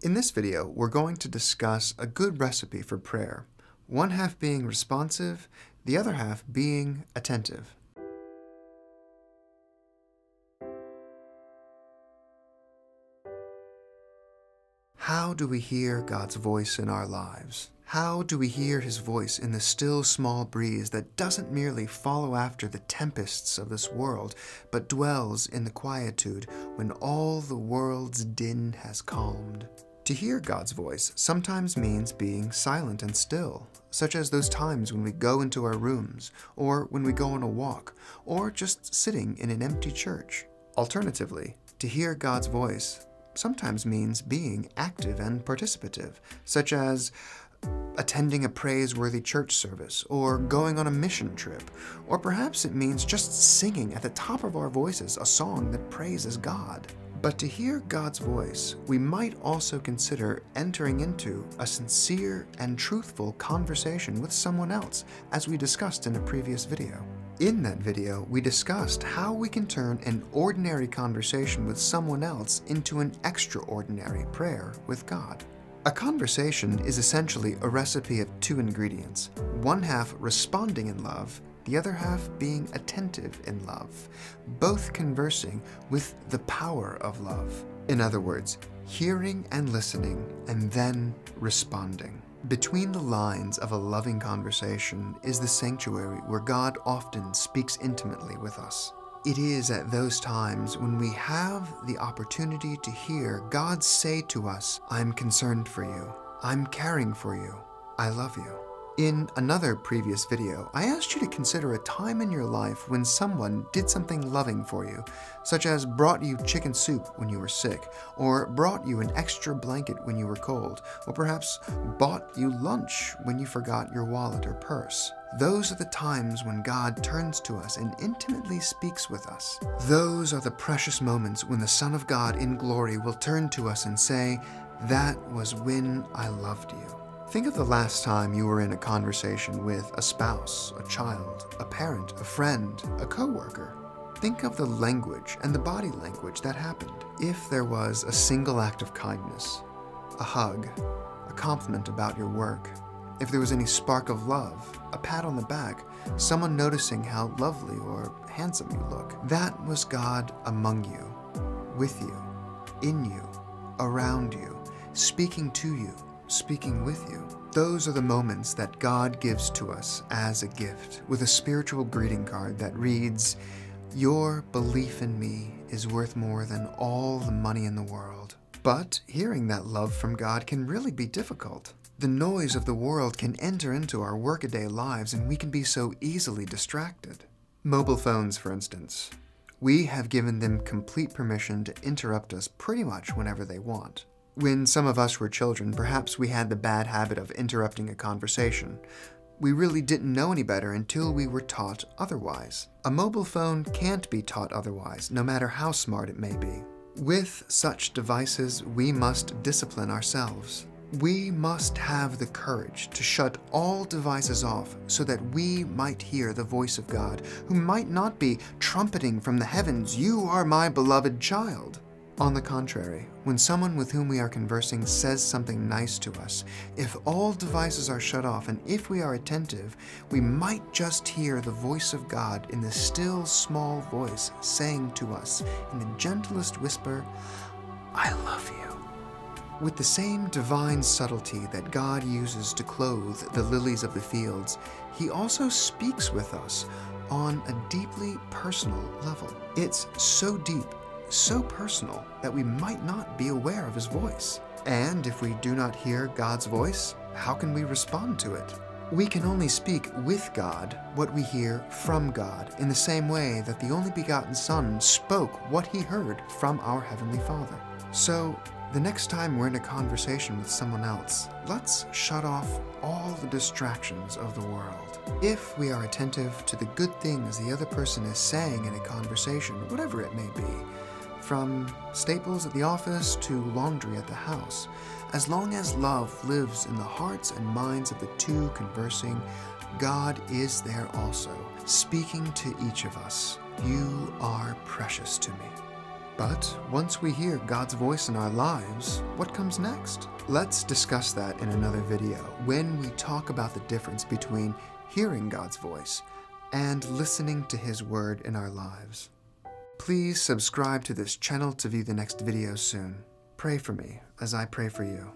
In this video, we're going to discuss a good recipe for prayer, one half being responsive, the other half being attentive. How do we hear God's voice in our lives? How do we hear His voice in the still small breeze that doesn't merely follow after the tempests of this world, but dwells in the quietude when all the world's din has calmed? To hear God's voice sometimes means being silent and still, such as those times when we go into our rooms, or when we go on a walk, or just sitting in an empty church. Alternatively, to hear God's voice sometimes means being active and participative, such as attending a praiseworthy church service, or going on a mission trip, or perhaps it means just singing at the top of our voices a song that praises God. But to hear God's voice, we might also consider entering into a sincere and truthful conversation with someone else, as we discussed in a previous video. In that video, we discussed how we can turn an ordinary conversation with someone else into an extraordinary prayer with God. A conversation is essentially a recipe of two ingredients, one half responding in love, the other half being attentive in love, both conversing with the power of love. In other words, hearing and listening, and then responding. Between the lines of a loving conversation is the sanctuary where God often speaks intimately with us. It is at those times when we have the opportunity to hear God say to us, "I'm concerned for you. I'm caring for you. I love you." In another previous video, I asked you to consider a time in your life when someone did something loving for you, such as brought you chicken soup when you were sick, or brought you an extra blanket when you were cold, or perhaps bought you lunch when you forgot your wallet or purse. Those are the times when God turns to us and intimately speaks with us. Those are the precious moments when the Son of God in glory will turn to us and say, "That was when I loved you." Think of the last time you were in a conversation with a spouse, a child, a parent, a friend, a coworker. Think of the language and the body language that happened. If there was a single act of kindness, a hug, a compliment about your work, if there was any spark of love, a pat on the back, someone noticing how lovely or handsome you look, that was God among you, with you, in you, around you, speaking to you, speaking with you. Those are the moments that God gives to us as a gift, with a spiritual greeting card that reads, "Your belief in me is worth more than all the money in the world." But hearing that love from God can really be difficult. The noise of the world can enter into our workaday lives and we can be so easily distracted. Mobile phones, for instance. We have given them complete permission to interrupt us pretty much whenever they want. When some of us were children, perhaps we had the bad habit of interrupting a conversation. We really didn't know any better until we were taught otherwise. A mobile phone can't be taught otherwise, no matter how smart it may be. With such devices, we must discipline ourselves. We must have the courage to shut all devices off so that we might hear the voice of God, who might not be trumpeting from the heavens, "You are my beloved child." On the contrary, when someone with whom we are conversing says something nice to us, if all devices are shut off and if we are attentive, we might just hear the voice of God in the still small voice saying to us in the gentlest whisper, "I love you." With the same divine subtlety that God uses to clothe the lilies of the fields, He also speaks with us on a deeply personal level. It's so deep, so personal that we might not be aware of His voice. And if we do not hear God's voice, how can we respond to it? We can only speak with God what we hear from God, in the same way that the only begotten Son spoke what He heard from our Heavenly Father. So, the next time we're in a conversation with someone else, let's shut off all the distractions of the world. If we are attentive to the good things the other person is saying in a conversation, whatever it may be, from staples at the office to laundry at the house, as long as love lives in the hearts and minds of the two conversing, God is there also, speaking to each of us. "You are precious to me." But once we hear God's voice in our lives, what comes next? Let's discuss that in another video when we talk about the difference between hearing God's voice and listening to His word in our lives. Please subscribe to this channel to view the next video soon. Pray for me as I pray for you.